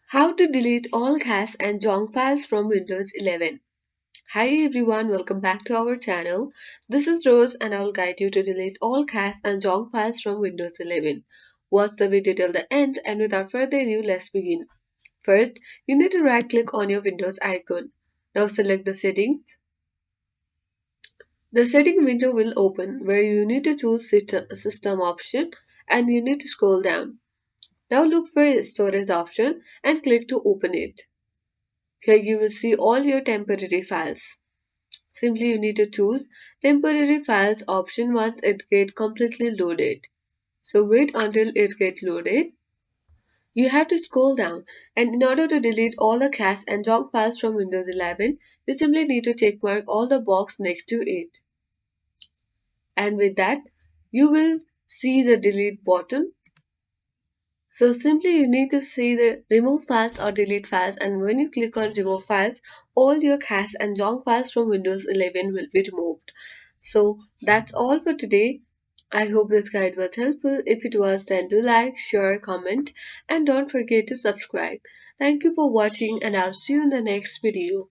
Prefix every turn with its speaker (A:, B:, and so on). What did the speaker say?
A: How to delete all cache and junk files from Windows 11. Hi everyone, welcome back to our channel. This is Rose and I will guide you to delete all cache and junk files from Windows 11. Watch the video till the end and without further ado, let's begin. First, you need to right click on your Windows icon. Now select the settings. The setting window will open where you need to choose system option and you need to scroll down. Now look for a storage option and click to open it. Here you will see all your temporary files. Simply you need to choose temporary files option once it gets completely loaded. So wait until it gets loaded. You have to scroll down and in order to delete all the cache and junk files from Windows 11, you simply need to check mark all the box next to it. And with that, you will see the delete button. So simply you need to see the remove files or delete files, and when you click on remove files, all your cache and junk files from Windows 11 will be removed. So that's all for today. I hope this guide was helpful. If it was, then do like, share, comment and don't forget to subscribe. Thank you for watching and I'll see you in the next video.